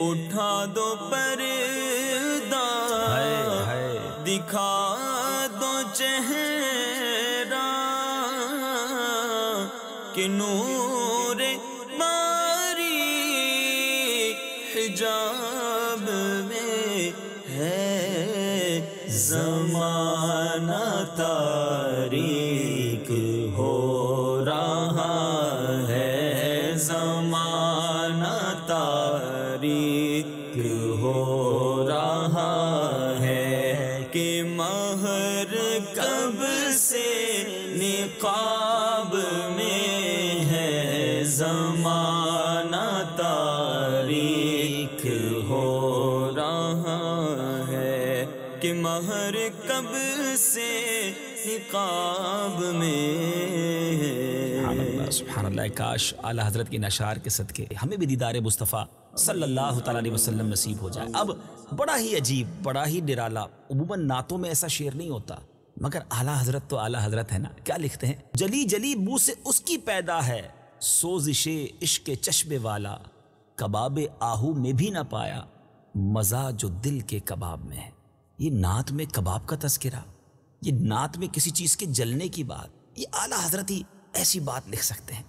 اٹھا دو پردہ دکھا دو چہرہ کہ نور باری حجاب میں ہے زمانہ تاریک ہو رہا ہے زمانہ تاریک ہو رہا ہے کہ مہر کب سے نقاب میں ہے زمانہ تاریک ہو رہا ہے کہ مہر کب سے نقاب میں ہے۔ سبحان اللہ، کاش اعلیٰ حضرت کی نشار کے صدقے ہمیں بھی دیدار مصطفیٰ صلی اللہ تعالیٰ علیہ وسلم نصیب ہو جائے۔ اب بڑا ہی عجیب، بڑا ہی نرالا، عموماً نعتوں میں ایسا شعر نہیں ہوتا، مگر اعلیٰ حضرت تو اعلیٰ حضرت ہے نا۔ کیا لکھتے ہیں؟ جلی جلی بو سے اس کی پیدا ہے سوزش عشق چشم والا، کباب آہو میں بھی نہ پایا مزہ جو دل کے کباب میں ہے۔ یہ نعت میں کباب کا تذکرہ، یہ نعت میں کسی چیز کے جلنے کی بات، یہ اعلیٰ حضرت ہی ایسی بات لکھ سکتے ہیں۔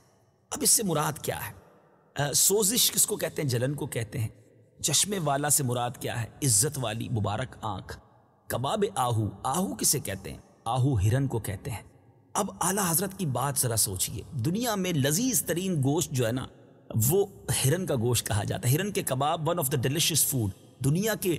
اب اس سے مراد کیا ہے؟ سوزش کس کو کہتے ہیں؟ جلن کو کہتے ہیں۔ چشمے والا سے مراد کیا ہے؟ عزت والی مبارک آنکھ۔ کباب آہو، آہو کسے کہتے ہیں؟ آہو ہرن کو کہتے ہیں۔ اب اعلیٰ حضرت کی بات ذرا سوچئے، دنیا میں لذیذ ترین گوشت جو ہے نا وہ ہرن کا گوشت کہا جاتا ہے۔ ہرن کے کباب one of the delicious food, دنیا کے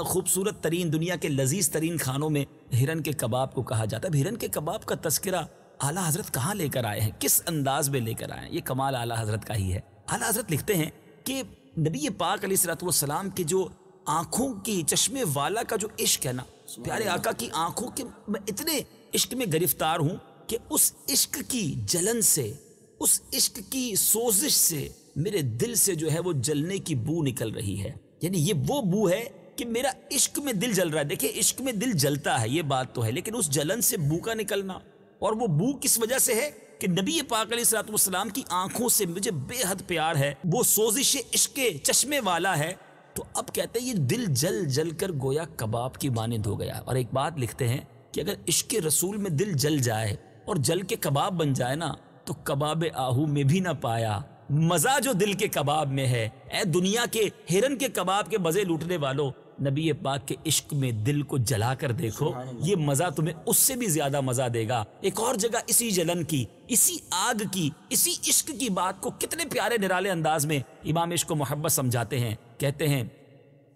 خوبصورت ترین، دنیا کے لذیذ ترین کھانوں میں ہرن کے کباب کو کہا جاتا ہے۔ اب ہرن کے کباب کا تذکرہ اعلیٰ حضرت کہاں لے کر آئے ہیں، کس انداز میں لے کر آئے ہیں؟ یہ کمال اعلیٰ حضرت کا ہی ہے۔ اعلیٰ حضرت لکھتے ہیں کہ نبی پاک علیہ الصلوۃ والسلام کے جو آنکھوں کی چشمے والا کا جو عشق ہے نا، پیارے آقا کی آنکھوں کے میں اتنے عشق میں گرفتار ہوں کہ اس عشق کی جلن سے، اس عشق کی سوزش سے میرے دل سے جو ہے وہ جلنے کی بو نکل رہی ہے۔ یعنی یہ وہ بو ہے کہ میرا عشق میں دل جل رہا ہے۔ دیکھیں عشق میں دل جلتا ہے یہ بات تو ہے، لیکن اس جلن سے بو کا نکلنا، اور وہ بو کس وجہ سے ہے کہ نبی پاک علیہ الصلوۃ والسلام کی آنکھوں سے مجھے بے حد پیار ہے، وہ سوزش عشق چشمے والا ہے۔ تو اب کہتے ہیں یہ دل جل جل کر گویا کباب کی مانند ہو گیا۔ اور ایک بات لکھتے ہیں کہ اگر عشق رسول میں دل جل جائے اور جل کے کباب بن جائے نا تو کباب آہو میں بھی نہ پایا مزہ جو دل کے کباب میں ہے۔ اے دنیا کے ہرن کے کباب کے مزے لوٹنے والوں، نبی پاک کے عشق میں دل کو جلا کر دیکھو، یہ مزہ تمہیں اس سے بھی زیادہ مزہ دے گا۔ ایک اور جگہ اسی جلن کی، اسی آگ کی، اسی عشق کی بات کو کتنے پیارے نرالے انداز میں امام عشق و محبت سمجھاتے ہیں۔ کہتے ہیں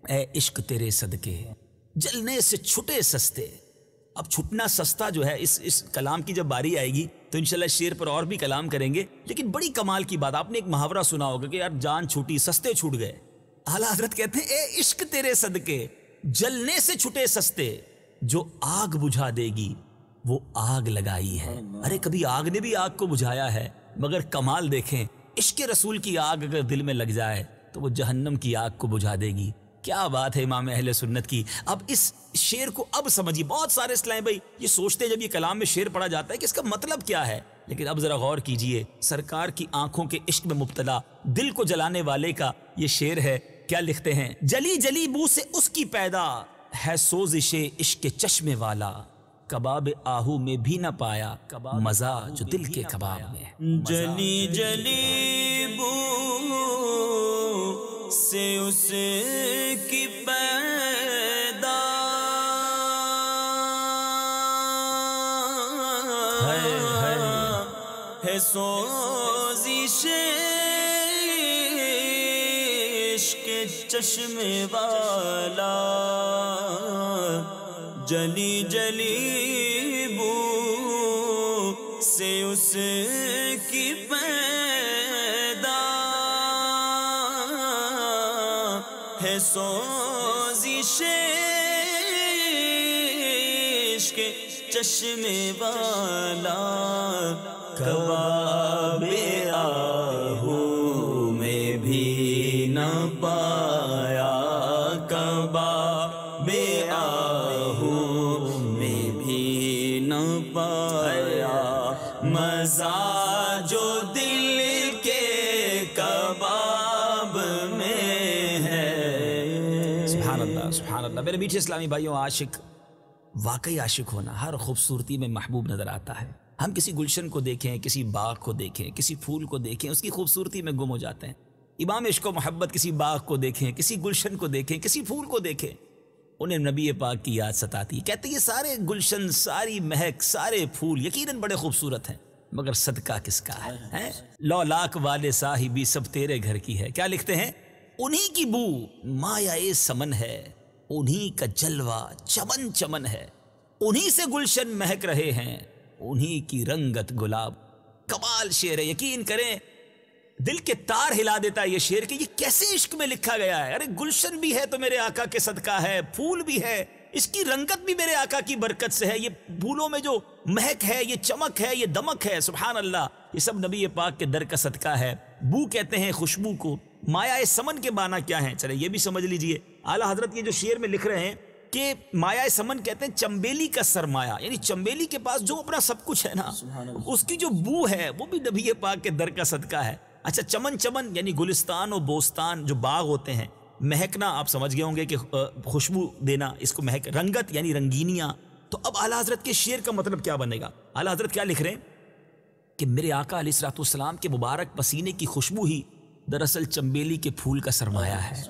اے عشق تیرے صدقے جلنے سے چھٹے سستے۔ اب چھٹنا سستا جو ہے اس کلام کی جب باری آئے گی تو انشاءاللہ شعر پر اور بھی کلام کریں گے، لیکن بڑی کمال کی بات، آپ نے ایک محاورہ سنا ہوگا کہ یار جان چھوٹی سستے چھوٹ گئے۔ اعلیٰ حضرت کہتے ہیں اے عشق تیرے صدقے جلنے سے چھٹے سستے، جو آگ بجھا دے گی وہ آگ لگائی ہے۔ ارے کبھی آگ نے بھی آگ کو بجھایا ہے، مگر کمال دیکھیں، عشق رسول کی آگ اگر دل میں لگ جائے تو وہ جہنم کی آگ کو بجھا دے گی۔ کیا بات ہے امام اہل سنت کی۔ اب اس شعر کو اب سمجھیے، بہت سارے اسلام بھائی یہ سوچتے ہیں جب یہ کلام میں شعر پڑھا جاتا ہے کہ اس کا مطلب کیا ہے، لیکن اب ذرا غور کیجئے، سرکار کی آنکھوں کے عشق میں مبتلا دل کو جلانے والے کا یہ شعر ہے۔ کیا لکھتے ہیں؟ جلی جلی بو سے اس کی پیدا ہے سوزش عشق چشمے والا، کباب آہو میں بھی نہ پایا مزہ جو دل کے کباب میں ہے۔ جلی جلی بو سے اس کی پیدا ہے سوزش عشق چشمے والا، جلی جلی بو سے اس کی پیدا ہے سوزش عشق چشمے والا، کباب آہو میں بھی نہ پایا، کباب آہو میں بھی نہ پایا مزہ جو دل کے کباب میں ہے، سبحان اللہ سبحان اللہ۔ میرے میٹھے اسلامی بھائیوں، عاشق واقعی عاشق ہونا ہر خوبصورتی میں محبوب نظر آتا ہے۔ ہم کسی گلشن کو دیکھیں، کسی باغ کو دیکھیں، کسی پھول کو دیکھیں، اس کی خوبصورتی میں گم ہو جاتے ہیں۔ امام عشق و محبت کسی باغ کو دیکھیں، کسی گلشن کو دیکھیں، کسی پھول کو دیکھیں، انہیں نبی پاک کی یاد ستاتی ہے۔ کہتے ہیں یہ سارے گلشن، ساری مہک، سارے پھول یقیناً بڑے خوبصورت ہیں، مگر صدقہ کس کا ہے؟ لو لاکھ والے صاحبی سب تیرے گھر کی ہے۔ کیا لکھتے ہیں؟ انہی کی بو مایہ سمن ہے، انہی کا جلوہ چمن چمن ہے، انہی سے گلشن مہک رہے ہیں، انہی کی رنگت گلاب۔ کمال شعر ہے، یقین کریں دل کے تار ہلا دیتا ہے یہ شعر کہ یہ کیسے عشق میں لکھا گیا ہے۔ ارے گلشن بھی ہے تو میرے آقا کے صدقہ ہے، پھول بھی ہے، اس کی رنگت بھی میرے آقا کی برکت سے ہے، یہ پھولوں میں جو مہک ہے، یہ چمک ہے، یہ دمک ہے، سبحان اللہ، یہ سب نبی پاک کے در کا صدقہ ہے۔ بو کہتے ہیں خوشبو کو، مایہ سمن کے معنی کیا ہیں؟ چلے یہ بھی سمجھ لیجئے۔ اعلیٰ حضرت یہ جو شعر میں لکھ رہے ہیں کہ مایہ سمن کہتے ہیں چمبیلی کا سرمایہ، یعنی چمبیلی کے پاس جو اپنا سب کچھ ہے نا، اس کی جو بو ہے وہ بھی نبی پاک کے در کا صدقہ ہے۔ اچھا، چمن چمن یعنی گلستان و بوستان جو باغ ہوتے ہیں، مہکنا آپ سمجھ گئے ہوں گے کہ خوشبو دینا، اس کو مہک، رنگت یعنی رنگینیاں۔ تو اب اعلیٰ حضرت کے شعر کا مطلب کیا بنے گا؟ اعلیٰ حضرت کیا لکھ رہے ہیں کہ میرے آقا علیہ الصلوۃ والسلام کے مبارک پسینے کی خوشبو ہی دراصل چمبیلی کے پھول کا سرمایہ ہے،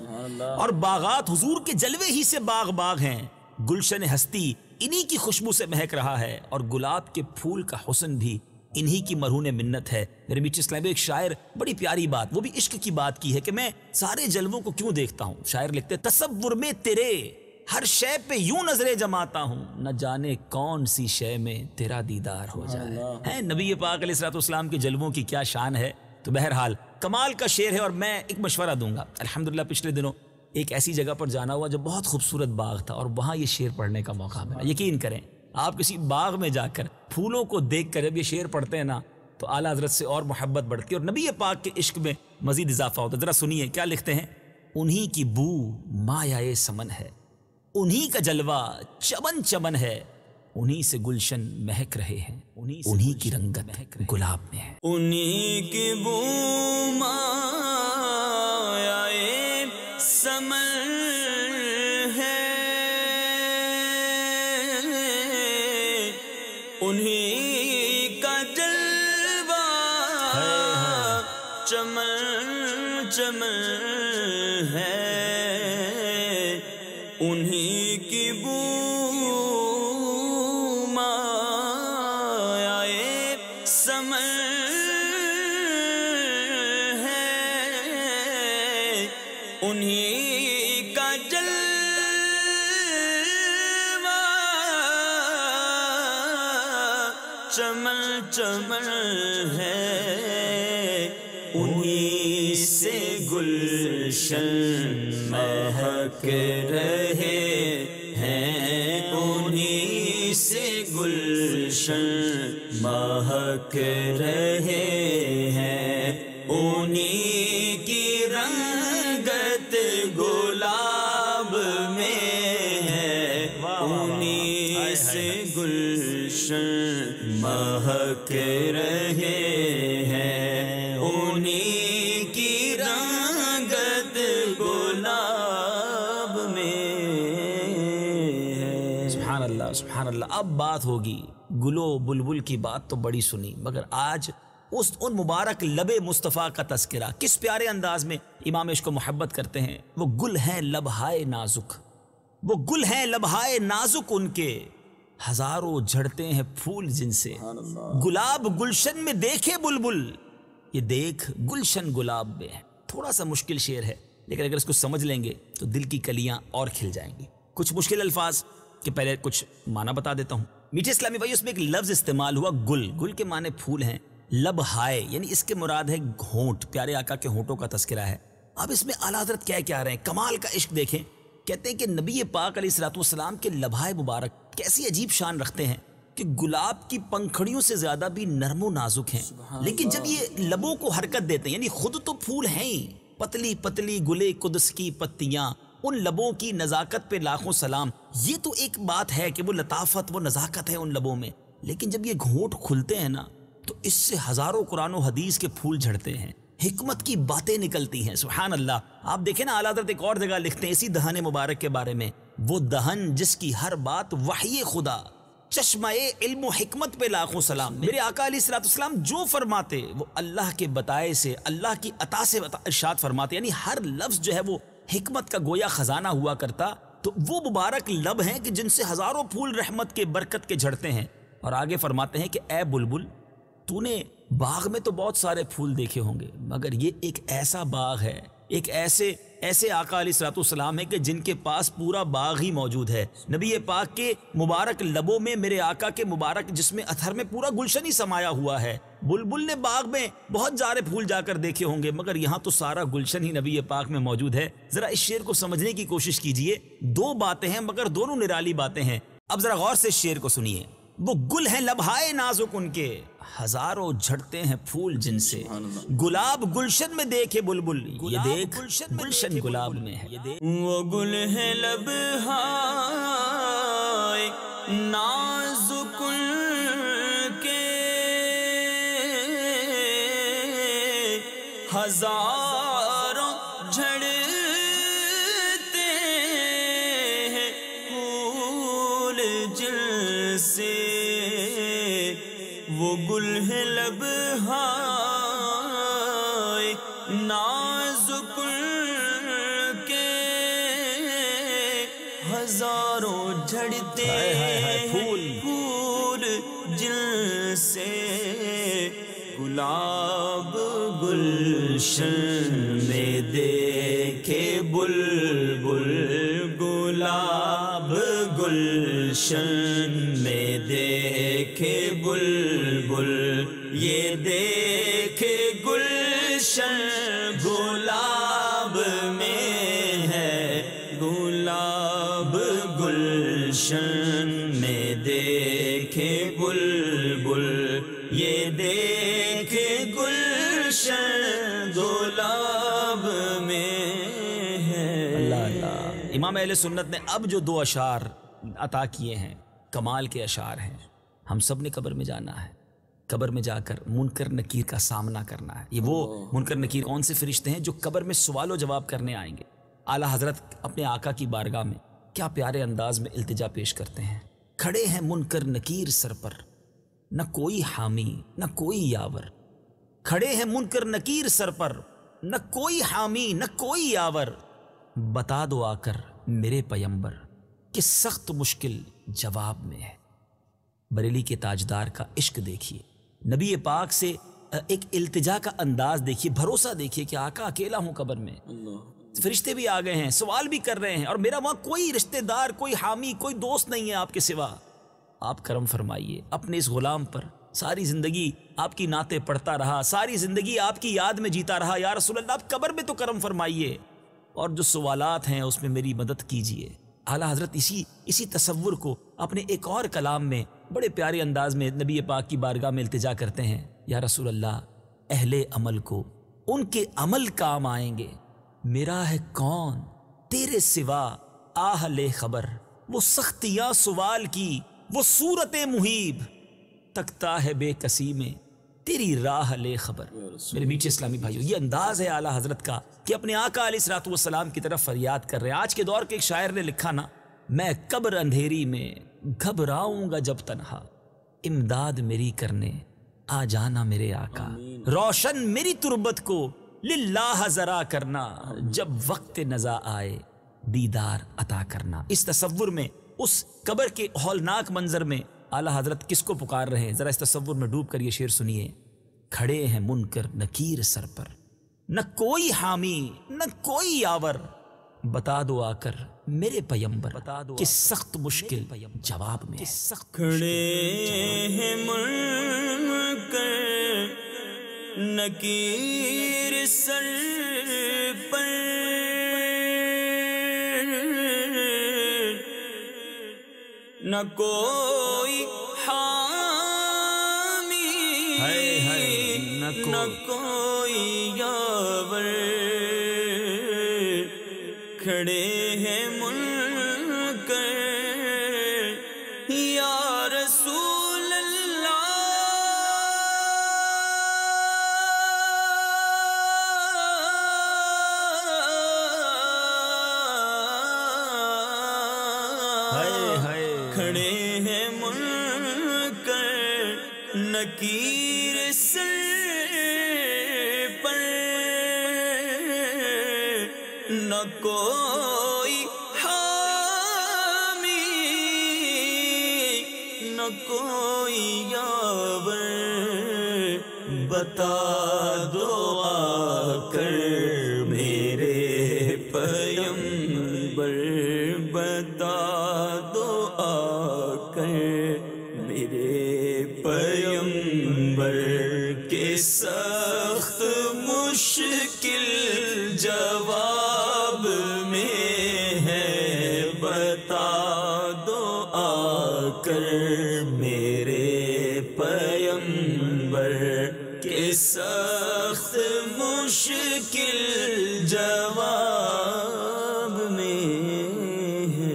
اور باغات حضور کے جلوے ہی سے باغ باغ ہیں، گلشن ہستی انہی کی خوشبو سے مہک رہا ہے، اور گلاب کے پھول کا حسن بھی انہی کی مرہون منت ہے۔ میرے میٹھے اسلامی، ایک شاعر بڑی پیاری بات، وہ بھی عشق کی بات کی ہے کہ میں سارے جلووں کو کیوں دیکھتا ہوں۔ شاعر لکھتے تصور میں تیرے ہر شے پہ یوں نظریں جماتا ہوں، نہ جانے کون سی شے میں تیرا دیدار ہو جائے۔ ہے نبی پاک علیہ الصلوۃ والسلام کے جلووں کی کیا شان ہے۔ تو بہرحال کمال کا شعر ہے، اور میں ایک مشورہ دوں گا۔ الحمدللہ پچھلے دنوں ایک ایسی جگہ پر جانا ہوا جو بہت خوبصورت باغ تھا، اور وہاں یہ شعر پڑھنے کا موقع ملا۔ یقین کریں آپ کسی باغ میں جا کر پھولوں کو دیکھ کر جب یہ شعر پڑھتے ہیں نا، تو اعلیٰ حضرت سے اور محبت بڑھتی ہے، اور نبی پاک کے عشق میں مزید اضافہ ہوتا ہے۔ ذرا سنیے کیا لکھتے ہیں۔ انہی کی بو مایہ سمن ہے، انہی کا جلوہ چمن چمن ہے، انہی سے گلشن مہک رہے ہیں، انہی کی رنگت گلاب میں ہے۔ انہی کی بو مایہ سمن ہے، انہی کا جلوہ چمن چمن ہے، انہی کی بو انہی کا جلوہ چمن چمن ہے، انہی سے گلشن مہک رہے ہیں، انہی سے گلشن مہک رہے ہیں، انہی کی رنگت گلاب میں ہے، انہی سے گلشن مہک رہے ہیں، انہی کی رنگت گلاب میں ہے۔ سبحان اللہ سبحان اللہ۔ اب بات ہوگی گلو بلبل کی، بات تو بڑی سنی، مگر آج ان مبارک لب مصطفیٰ کا تذکرہ کس پیارے انداز میں امام عشق کو محبت کرتے ہیں۔ وہ گل ہیں لبہائے نازک، وہ گل ہیں لبہائے نازک، ان کے ہزاروں جھڑتے ہیں پھول جن سے، گلاب گلشن میں دیکھے بلبل، یہ دیکھ گلشن گلاب میں ہے۔ تھوڑا سا مشکل شعر ہے، لیکن اگر اس کو سمجھ لیں گے تو دل کی کلیاں اور کھل جائیں گی۔ کچھ مشکل الفاظ کہ پہلے کچھ معنی بتا دیتا ہوں۔ میٹھے اسلامی بھائی، اس میں ایک لفظ استعمال ہوا گل، گل کے معنی پھول ہیں، لبہائے یعنی اس کے مراد ہے ہونٹ، پیارے آقا کے ہونٹوں کا تذکرہ ہے۔ اب اس میں اعلیٰ حضرت کیا رہے ہیں، کمال کا عشق دیکھیں۔ کہتے ہیں کہ نبی پاک علیہ الصلوۃ والسلام کے لبہائے مبارک کیسی عجیب شان رکھتے ہیں کہ گلاب کی پنکھڑیوں سے زیادہ بھی نرم و نازک ہیں، لیکن جب یہ لبوں کو حرکت دیتے ہیں، یعنی خود تو پھول ہیں ہی، پتلی پتلی گلے قدس کی پتیاں، ان لبوں کی نزاکت پہ لاکھوں سلام۔ یہ تو ایک بات ہے کہ وہ لطافت، وہ نزاکت ہے ان لبوں میں، لیکن جب یہ گھونٹ کھلتے ہیں نا، تو اس سے ہزاروں قرآن و حدیث کے پھول جھڑتے ہیں۔ حکمت کی باتیں نکلتی ہیں. سبحان اللہ. آپ دیکھیں نا اعلیٰ حضرت ایک اور جگہ لکھتے ہیں اسی دہن مبارک کے بارے میں، وہ دہن جس کی ہر بات وحی خدا، چشمہ علم و حکمت پہ لاکھوں سلام. میرے آقا علیہ الصلوۃ والسلام جو فرماتے وہ اللہ کے بتائے سے، اللہ کی عطا سے ارشاد فرماتے، یعنی ہر لفظ جو ہے وہ حکمت کا گویا خزانہ ہوا کرتا. تو وہ مبارک لب ہیں کہ جن سے ہزاروں پھول رحمت کے برکت کے جھڑتے ہیں. اور آگے فرماتے ہیں کہ اے بلبل، تو نے باغ میں تو بہت سارے پھول دیکھے ہوں گے، مگر یہ ایک ایسا باغ ہے، ایک ایسے آقا علیہ الصلوۃ والسلام ہے کہ جن کے پاس پورا باغ ہی موجود ہے. نبی پاک کے مبارک لبوں میں میرے آقا کے مبارک جسم اطہر میں پورا گلشن ہی سمایا ہوا ہے. بلبل نے باغ میں بہت سارے پھول جا کر دیکھے ہوں گے، مگر یہاں تو سارا گلشن ہی نبی پاک میں موجود ہے. ذرا اس شعر کو سمجھنے کی کوشش کیجئے. دو باتیں ہیں مگر دونوں نرالی باتیں ہیں. اب ذرا غور سے اس شعر کو سنیے. وہ گل ہیں لبہائے نازک ان کے، ہزاروں جھڑتے ہیں پھول جن سے. گلاب گلشن میں دیکھے بلبل، یہ دیکھ گلشن گلاب میں ہے. وہ گل ہے لبہائے نازک ان کے، ہزاروں جھڑتے ہیں پھول جن سے. وہ گل ہے لبہائے نازک ان کے، ہزاروں جھڑتے ہیں پھول جن سے. گلاب گلشن میں دیکھے بلبل، گلاب گلشن میں دیکھے بلبل، یہ دیکھے گلشن گلاب میں ہے. گلاب گلشن میں دیکھے بلبل، یہ دیکھے گلشن گلاب میں ہے. اللہ اللہ. امام اہل سنت نے اب جو دو اشعار عطا کیے ہیں کمال کے اشعار ہیں. ہم سب نے قبر میں جانا ہے، قبر میں جا کر منکر نکیر کا سامنا کرنا ہے. یہ وہ منکر نکیر کون سے فرشتے ہیں جو قبر میں سوال و جواب کرنے آئیں گے. اعلیٰ حضرت اپنے آقا کی بارگاہ میں کیا پیارے انداز میں التجا پیش کرتے ہیں. کھڑے ہیں منکر نکیر سر پر، نہ کوئی حامی نہ کوئی یاور. کھڑے ہیں منکر نکیر سر پر، نہ کوئی حامی نہ کوئی یاور. بتا دو آ کر میرے پیمبر کہ سخت مشکل جواب میں ہے. بریلی کے تاجدار کا عشق دیکھیے، نبی پاک سے ایک التجا کا انداز دیکھیے، بھروسہ دیکھیے کہ آقا اکیلا ہوں قبر میں، فرشتے بھی آ گئے ہیں، سوال بھی کر رہے ہیں، اور میرا وہاں کوئی رشتہ دار، کوئی حامی، کوئی دوست نہیں ہے آپ کے سوا. آپ کرم فرمائیے اپنے اس غلام پر. ساری زندگی آپ کی نعتیں پڑھتا رہا، ساری زندگی آپ کی یاد میں جیتا رہا. یا رسول اللہ آپ قبر میں تو کرم فرمائیے، اور جو سوالات ہیں اس میں میری مدد کیجیے. اعلیٰ حضرت اسی تصور کو اپنے ایک اور کلام میں بڑے پیارے انداز میں نبی پاک کی بارگاہ میں التجا کرتے ہیں. یا رسول اللہ اہل عمل کو ان کے عمل کام آئیں گے. میرا ہے کون تیرے سوا اہل خبر، وہ سختیاں سوال کی وہ صورت محیب، تکتا ہے بے کسی میں تیری راہ لے خبر. میرے میٹھے اسلامی بھائیو، یہ انداز ہے اعلیٰ حضرت کا کہ اپنے آقا علیہ الصلوۃ والسلام کی طرف فریاد کر رہے ہیں. آج کے دور کے ایک شاعر نے لکھا نا، میں قبر اندھیری میں گھبراؤں گا جب تنہا، امداد میری کرنے آ جانا میرے آقا. روشن میری تربت کو للہ ذرا کرنا، جب وقت نزا آئے دیدار عطا کرنا. اس تصور میں، اس قبر کے ہولناک منظر میں اعلیٰ حضرت کس کو پکار رہے ہیں؟ ذرا اس تصور میں ڈوب کر یہ شعر سنیے. کھڑے ہیں منکر نکیر سر پر، نہ کوئی حامی نہ کوئی یاور. بتا دو آ کر میرے پیمبر کہ سخت مشکل جواب میں. کھڑے ہیں منکر نکیر سر پر، نہ کوئی حامی نہ کوئی یاور. کھڑے ہیں منکر یا رسول اللہ، کھڑے ہیں منکر نکیر سر پر، نہ کوئی حامی نہ کوئی یاور، بتا دو آ کر میرے پیمبر، بتا دو آ کر میرے پیمبر کے سخت مشکل جواب میں ہے، بتا دو آ کر میرے پیمبر کے سخت مشکل جواب میں ہے۔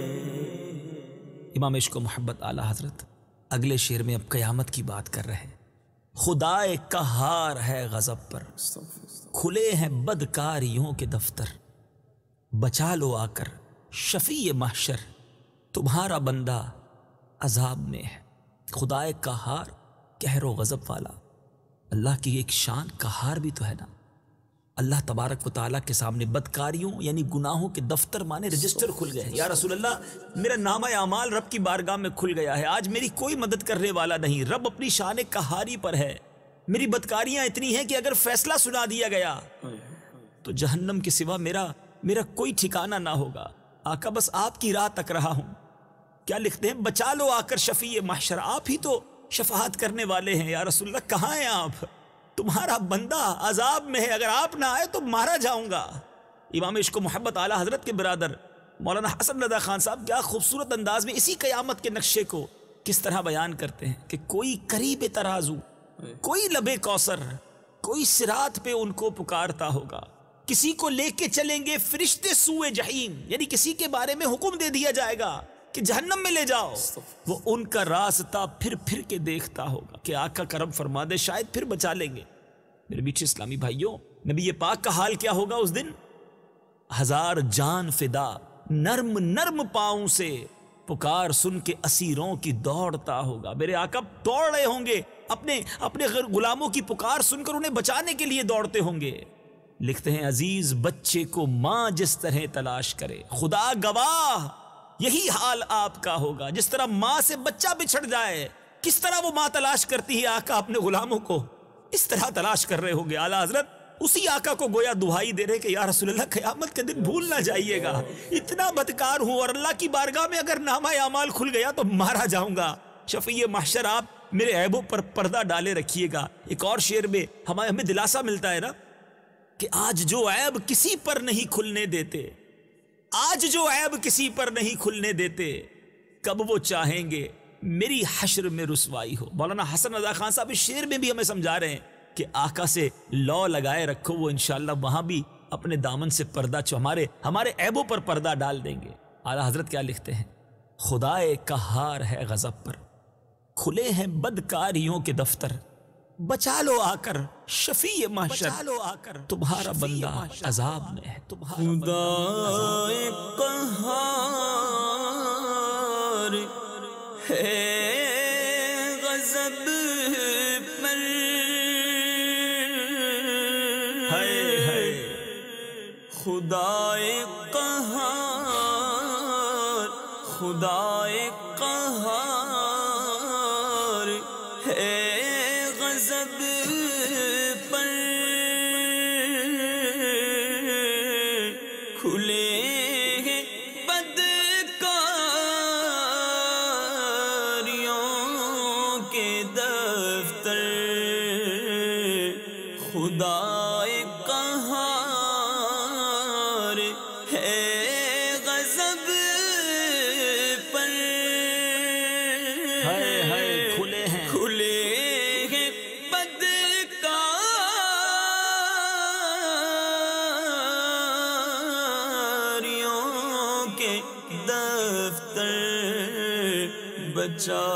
امام عشق و محبت اعلی حضرت اگلے شعر میں اب قیامت کی بات کر رہے ہیں۔ خدائے قہار ہے غضب پر، کھلے ہیں بدکاریوں کے دفتر، بچا لو آ کر شفیع محشر، تمہارا بندہ عذاب میں ہے۔ خدائے قہار، قہر و غضب والا، اللہ کی ایک شان قہار بھی تو ہے نا۔ اللہ تبارک و تعالیٰ کے سامنے بدکاریوں یعنی گناہوں کے دفتر مانے رجسٹر کھل گئے ہیں۔ یا رسول اللہ، میرا نامہ اعمال رب کی بارگاہ میں کھل گیا ہے، آج میری کوئی مدد کرنے والا نہیں، رب اپنی شان قہاری پر ہے، میری بدکاریاں اتنی ہیں کہ اگر فیصلہ سنا دیا گیا تو جہنم کے سوا میرا کوئی ٹھکانہ نہ ہوگا۔ آقا بس آپ کی راہ تک رہا ہوں۔ کیا لکھتے ہیں؟ بچا لو آ کر شفیع محشر، آپ ہی تو شفاعت کرنے والے ہیں۔ یا رسول اللہ کہاں ہیں آپ؟ تمہارا بندہ عذاب میں ہے، اگر آپ نہ آئے تو مارا جاؤں گا۔ امام عشق و محبت اعلی حضرت کے برادر مولانا حسن رضا خان صاحب کیا خوبصورت انداز میں اسی قیامت کے نقشے کو کس طرح بیان کرتے ہیں کہ کوئی قریب ترازو، کوئی لبے کوثر، کوئی صراط پہ ان کو پکارتا ہوگا، کسی کو لے کے چلیں گے فرشتے سوئے جہیم، یعنی کسی کے بارے میں حکم دے دیا جائے گا کہ جہنم میں لے جاؤ، وہ ان کا راستہ پھر پھر کے دیکھتا ہوگا کہ آقا کرم فرما دے شاید پھر بچا لیں گے۔ میرے میٹھے اسلامی بھائیوں، نبی پاک کا حال کیا ہوگا اس دن؟ ہزار جان فدا، نرم نرم پاؤں سے پکار سن کے اسیروں کی دوڑتا ہوگا۔ میرے آقا دوڑ رہے ہوں گے، اپنے غلاموں کی پکار سن کر انہیں بچانے کے لیے دوڑتے ہوں گے۔ لکھتے ہیں عزیز بچے کو ماں جس طرح تلاش کرے، خدا گواہ یہی حال آپ کا ہوگا۔ جس طرح ماں سے بچہ بچھڑ جائے، کس طرح وہ ماں تلاش کرتی ہے آقا اپنے غلاموں کو، اس طرح تلاش کر رہے ہوں گے۔ اعلیٰ حضرت اسی آقا کو گویا دہائی دے رہے کہ یا رسول اللہ قیامت کے دن بھول نہ جائیے گا، اتنا بدکار ہوں اور اللہ کی بارگاہ میں اگر نامہ اعمال کھل گیا تو مارا جاؤں گا۔ شفیع محشر آپ میرے عیبوں پر پردہ ڈالے رکھیے گا۔ ایک اور شعر میں ہمیں دلاسا ملتا ہے نا کہ آج جو عیب کسی پر نہیں کھلنے دیتے، آج جو عیب کسی پر نہیں کھلنے دیتے، کب وہ چاہیں گے میری حشر میں رسوائی ہو۔ مولانا حسن رضا خان صاحب اس شعر میں بھی ہمیں سمجھا رہے ہیں کہ آقا سے لو لگائے رکھو، وہ انشاءاللہ وہاں بھی اپنے دامن سے پردہ ہمارے عیبوں پر پردہ ڈال دیں گے۔ اعلیٰ حضرت کیا لکھتے ہیں؟ خدائے قہار ہے غضب پر، کھلے ہیں بدکاریوں کے دفتر، بچا لو آ کر شفیع محشر، تمہارا بندہ عذاب میں ہے۔ خدائے قہار ہے غضب پر، خدائے قہار، خدائے قہار ہے غضب پر، کھلے ہیں بدکاریوں کے دفتر، خدائے قہار ہے غضب پر، کھلے ہیں بدکاریوں کے دفتر، بچا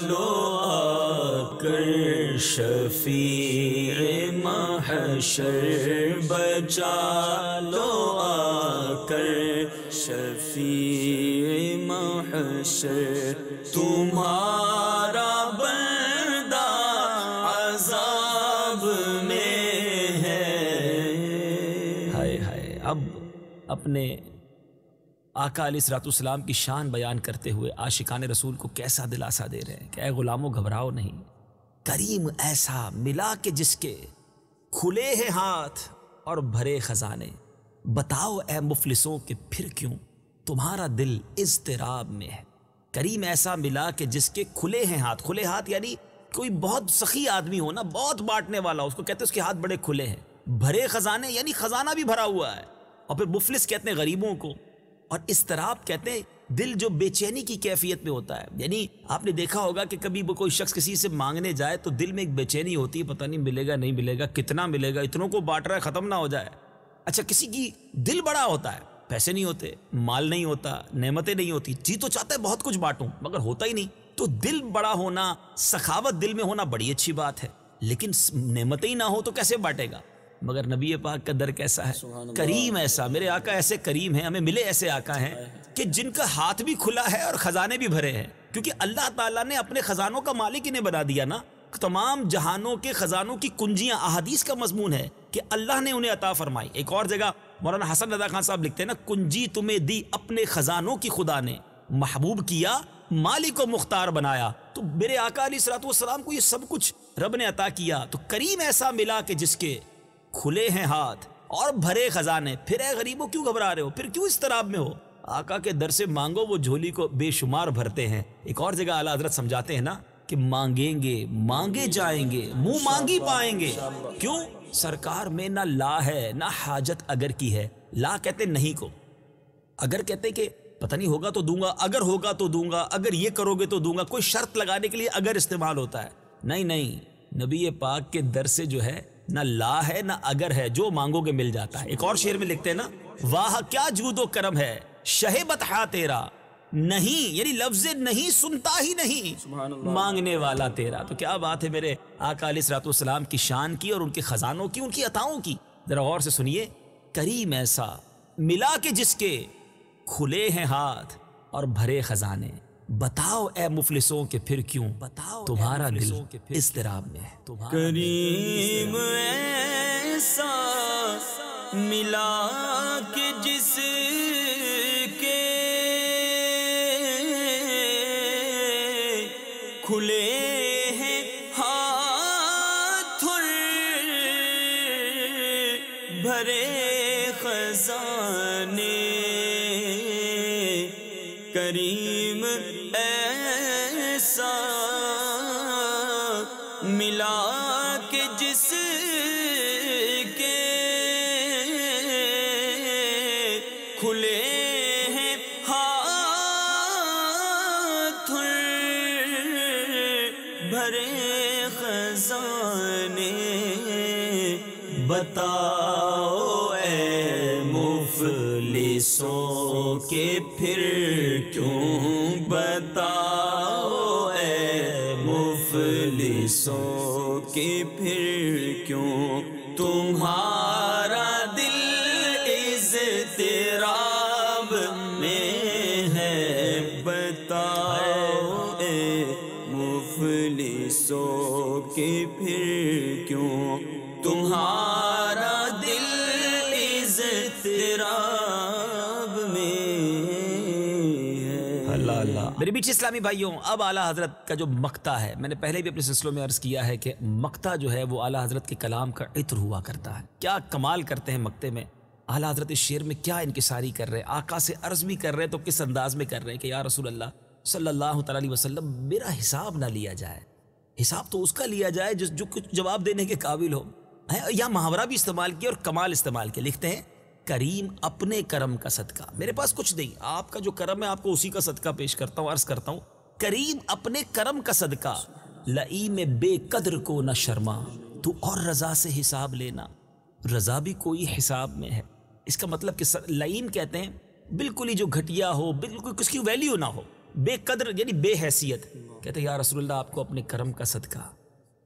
لو آ کر شفیع محشر، بچا لو آ کر شفیع محشر تمہارا بندہ عذاب میں ہے۔ ہائے ہائے، اب اپنے آقا علیہ الصلوۃ والسلام کی شان بیان کرتے ہوئے عاشقان رسول کو کیسا دلاسا دے رہے ہیں کہ اے غلاموں گھبراؤ نہیں، کریم ایسا ملا کہ جس کے کھلے ہیں ہاتھ اور بھرے خزانے، بتاؤ اے مفلسوں کہ پھر کیوں تمہارا دل اضطراب میں ہے۔ کریم ایسا ملا کہ جس کے کھلے ہیں ہاتھ، کھلے ہاتھ یعنی کوئی بہت سخی آدمی ہو نا، بہت بانٹنے والا، اس کو کہتے ہیں اس کے ہاتھ بڑے کھلے ہیں۔ بھرے خزانے یعنی خزانہ بھی بھرا ہوا ہے، اور پھر مفلس کہتے ہیں غریبوں کو، اور اضطراب کہتے ہیں دل جو بے چینی کی کیفیت میں ہوتا ہے۔ یعنی آپ نے دیکھا ہوگا کہ کبھی کوئی شخص کسی سے مانگنے جائے تو دل میں ایک بے چینی ہوتی ہے، پتہ نہیں ملے گا نہیں ملے گا، کتنا ملے گا، اتنوں کو بانٹ رہا ہے ختم نہ ہو جائے۔ اچھا کسی کی دل بڑا ہوتا ہے، پیسے نہیں ہوتے، مال نہیں ہوتا، نعمتیں نہیں ہوتی، جی تو چاہتا ہے بہت کچھ بانٹوں مگر ہوتا ہی نہیں، تو دل بڑا ہونا، سخاوت دل میں ہونا بڑی اچھی بات ہے، لیکن نعمتیں ہی نہ ہو تو کیسے بانٹے گا؟ مگر نبی پاک کا در کیسا ہے، کریم ایسا، میرے آقا ایسے کریم ہیں، ہمیں ملے ایسے آقا ہیں کہ جن کا ہاتھ بھی کھلا ہے اور خزانے بھی بھرے ہیں، کیونکہ اللہ تعالیٰ نے اپنے خزانوں کا مالک انہیں بنا دیا نا۔ تمام جہانوں کے خزانوں کی کنجیاں، احادیث کا مضمون ہے کہ اللہ نے انہیں عطا فرمائی۔ ایک اور جگہ مولانا حسن رضا خان صاحب لکھتے ہیں نا، کنجی تمہیں دی اپنے خزانوں کی خدا نے، محبوب کیا مالک و مختار بنایا۔ تو میرے آقا علیہ الصلوۃ والسلام کو یہ سب کچھ رب نے عطا کیا، تو کریم ایسا ملا کہ جس کے کھلے ہیں ہاتھ اور بھرے خزانے۔ پھر اے غریبوں کیوں گھبرا رہے ہو، پھر کیوں اضطراب میں ہو؟ آقا کے در سے مانگو، وہ جھولی کو بے شمار بھرتے ہیں۔ ایک اور جگہ اعلیٰ حضرت سمجھاتے ہیں نا کہ مانگیں گے مانگے جائیں گے، منہ مانگی پائیں گے۔ کیوں؟ سرکار میں نہ لا ہے نہ حاجت اگر کی ہے۔ لا کہتے نہیں کو، اگر کہتے کہ پتہ نہیں ہوگا تو دوں گا، اگر ہوگا تو دوں گا، اگر یہ کرو گے تو دوں گا، کوئی شرط لگانے کے لیے اگر استعمال ہوتا ہے۔ نہیں نہیں، نبی پاک کے در سے جو ہے نہ لا ہے نہ اگر ہے، جو مانگو گے مل جاتا ہے۔ ایک اور شعر میں لکھتے ہیں نا، واہ کیا جود و کرم ہے شہ بطحا تیرا، نہیں یعنی لفظ نہیں سنتا ہی نہیں مانگنے والا تیرا۔ تو کیا بات ہے میرے آقا علیہ الصلوۃ والسلام کی شان کی اور ان کے خزانوں کی، ان کی عطاؤں کی۔ ذرا غور سے سنیے، کریم ایسا ملا کہ جس کے کھلے ہیں ہاتھ اور بھرے خزانے، بتاؤ اے مفلسوں کہ پھر کیوں تمہارا دل اضطراب میں ہے۔ کریم ایسا ملا کہ جس کے کھلے ہیں ہاتھ اور بھرے خزانے، کریم ایسا ملا کہ جس کے کھلے ہیں ہاتھ اور بھرے خزانے، بتاؤ اے مفلسوں کہ پھر کیوں، بتاؤ اے مفلسوں کہ پھر کیوں تمہارا دل اضطراب میں ہے، بتاؤ اے مفلسوں کہ پھر کیوں تمہارا دل اضطراب میں ہے۔ اللہ اللہ، میرے بیچ اسلامی بھائیوں، اب اعلیٰ حضرت کا جو مقطع ہے، میں نے پہلے بھی اپنے سلسلوں میں عرض کیا ہے کہ مقطع جو ہے وہ اعلیٰ حضرت کے کلام کا عطر ہوا کرتا ہے۔ کیا کمال کرتے ہیں مقطع میں اعلیٰ حضرت، اس شعر میں کیا انکساری کر رہے ہیں، آقا سے عرض بھی کر رہے ہیں تو کس انداز میں کر رہے ہیں کہ یا رسول اللہ صلی اللہ تعالیٰ علیہ وسلم، میرا حساب نہ لیا جائے، حساب تو اس کا لیا جائے جو کچھ جواب دینے کے قابل ہو۔ یہاں محاورہ بھی استعمال کیا اور کمال استعمال کیا، لکھتے ہیں کریم اپنے کرم کا صدقہ، میرے پاس کچھ نہیں، آپ کا جو کرم ہے آپ کو اسی کا صدقہ پیش کرتا ہوں، عرض کرتا ہوں، کریم اپنے کرم کا صدقہ، لئیم بے قدر کو نہ شرما، تو اور رضا سے حساب لینا، رضا بھی کوئی حساب میں ہے۔ اس کا مطلب کہ لئیم کہتے ہیں بالکل ہی جو گھٹیا ہو، بالکل کس کی ویلیو نہ ہو، بے قدر یعنی بے حیثیت، کہتے ہیں یا رسول اللہ آپ کو اپنے کرم کا صدقہ،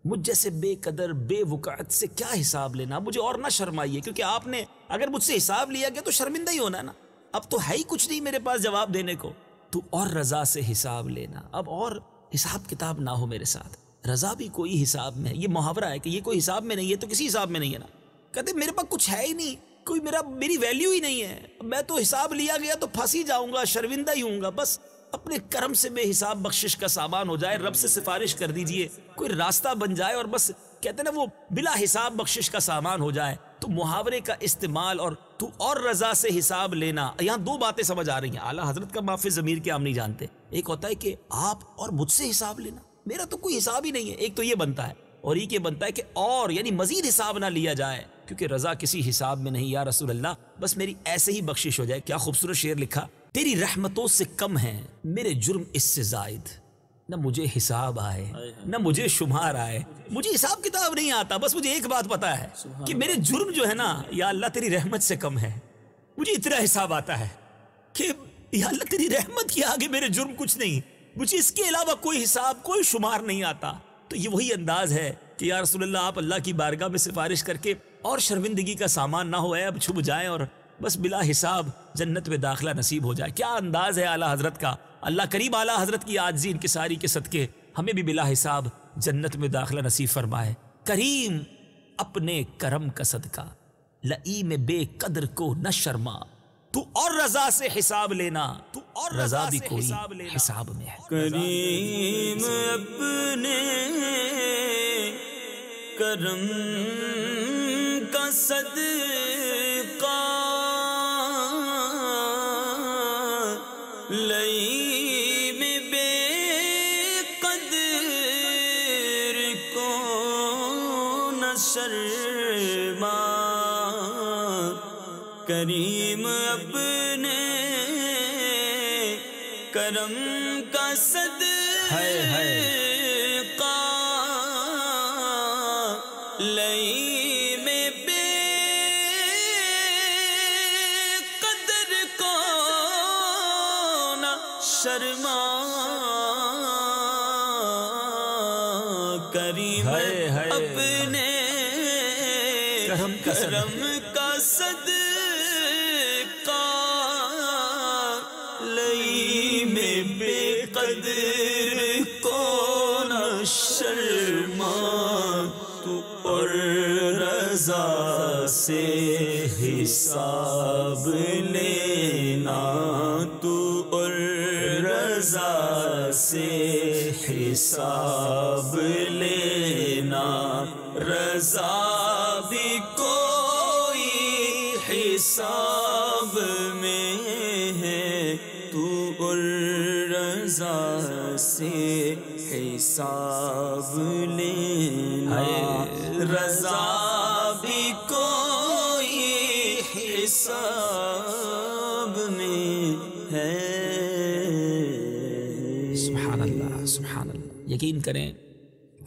مجھ جیسے بے قدر بے وقعت سے کیا حساب لینا، مجھے اور نہ شرمائیے، کیونکہ آپ نے اگر مجھ سے حساب لیا گیا تو شرمندہ ہی ہونا نا، اب تو ہے ہی کچھ نہیں میرے پاس جواب دینے کو، تو اور رضا سے حساب لینا. اب اور حساب کتاب نہ ہو میرے ساتھ. رضا بھی کوئی حساب میں ہے. یہ محاورہ ہے کہ یہ کوئی حساب میں نہیں ہے تو کسی حساب میں نہیں ہے نا. کہتے میرے پاس کچھ ہے ہی نہیں, کوئی میری ویلیو ہی نہیں ہے, میں تو حساب لیا گیا تو پھنس ہی جاؤں گا, شرمندہ ہی ہوں گا. بس اپنے کرم سے بے حساب بخشش کا سامان ہو جائے, رب سے سفارش کر دیجئے, کوئی راستہ بن جائے اور بس کہتے ہیں نا وہ بلا حساب بخشش کا سامان ہو جائے. تو محاورے کا استعمال اور تو اور رضا سے حساب لینا, یہاں دو باتیں سمجھ آ رہی ہیں. اعلیٰ حضرت کا معافی ضمیر کے ہم نہیں جانتے. ایک ہوتا ہے کہ آپ اور مجھ سے حساب لینا, میرا تو کوئی حساب ہی نہیں ہے. ایک تو یہ بنتا ہے, اور ایک یہ بنتا ہے کہ اور یعنی مزید حساب نہ لیا جائے, کیونکہ رضا کسی حساب میں نہیں. یا رسول اللہ بس میری ایسے ہی بخشش ہو جائے. کیا خوبصورت شعر لکھا, تیری رحمتوں سے کم ہیں میرے جرم اس سے زائد, نہ مجھے حساب آئے نہ مجھے شمار آئے. مجھے حساب کتاب نہیں آتا, بس مجھے ایک بات پتا ہے کہ میرے جرم جو ہے نا یا اللہ تیری رحمت سے کم ہے. مجھے اتنا حساب آتا ہے کہ یا اللہ تیری رحمت کے آگے میرے جرم کچھ نہیں, مجھے اس کے علاوہ کوئی حساب کوئی شمار نہیں آتا. تو یہ وہی انداز ہے کہ یا رسول اللہ آپ اللہ کی بارگاہ میں سفارش کر کے اور شرمندگی کا سامان نہ ہو, اب چھپ جائیں اور بس بلا حساب جنت میں داخلہ نصیب ہو جائے. کیا انداز ہے اعلیٰ حضرت کا. اللہ کریم اعلیٰ حضرت کی عاجزی انکساری کے صدقے ہمیں بھی بلا حساب جنت میں داخلہ نصیب فرمائے. کریم اپنے کرم کا صدقہ لئیم بے قدر کو نہ شرما, تو اور رضا سے حساب لینا, تو اور رضا بھی کوئی حساب میں ہے. کریم اپنے کرم کا صدقہ لئیم بے قدر کو نہ شرما. کریم اپنے کرم کا صدقہ لئیم بے قدر کو نہ شرما. کریم اپنے کرم کا صدقہ لئیم بے قدر کو نہ شرما. تو اور رضا سے حساب لینا, تو اور رضا سے حساب لینا. رضا بھی کوئی حساب میں ہے, تو اور رضا سے حساب لینا. رضا بھی کوئی حساب میں ہے. سبحان اللہ سبحان اللہ. یقین کریں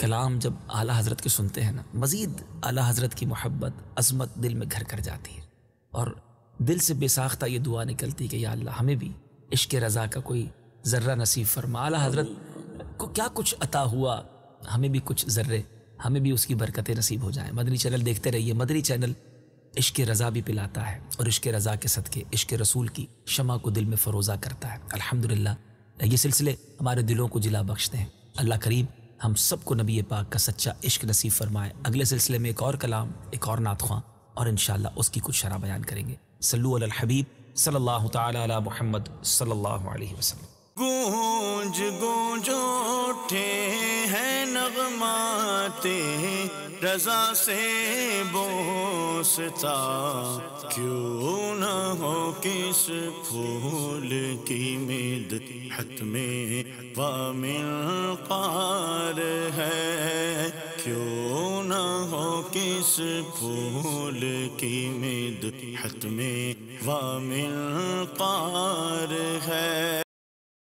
کلام جب اعلیٰ حضرت کے سنتے ہیں نا, مزید اعلیٰ حضرت کی محبت عظمت دل میں گھر کر جاتی ہے, اور دل سے بے ساختہ یہ دعا نکلتی کہ یا اللہ ہمیں بھی عشق رضا کا کوئی ذرہ نصیب فرما. اعلیٰ حضرت کو کیا کچھ عطا ہوا, ہمیں بھی کچھ ذرے, ہمیں بھی اس کی برکتیں نصیب ہو جائیں. مدنی چینل دیکھتے رہیے. مدنی چینل عشق رضا بھی پلاتا ہے, اور عشق رضا کے صدقے عشق رسول کی شمع کو دل میں فروزہ کرتا ہے. الحمدللہ یہ سلسلے ہمارے دلوں کو جلا بخشتے ہیں. اللہ کریم ہم سب کو نبی پاک کا سچا عشق نصیب فرمائے. اگلے سلسلے میں ایک اور کلام, ایک اور نعت خواں, اور انشاءاللہ اس کی کچھ شرح بیان کریں گے. صلو علی الحبیب صلی اللہ تعالی علی محمد صلی اللہ علیہ وسلم. گونج گونج اٹھے ہیں نغمات رضا سے بوستا, کیوں نہ ہو کس پھول کی مدحت میں وامنقار ہے, کیوں نہ ہو کس پھول کی مدحت میں وامنقار ہے.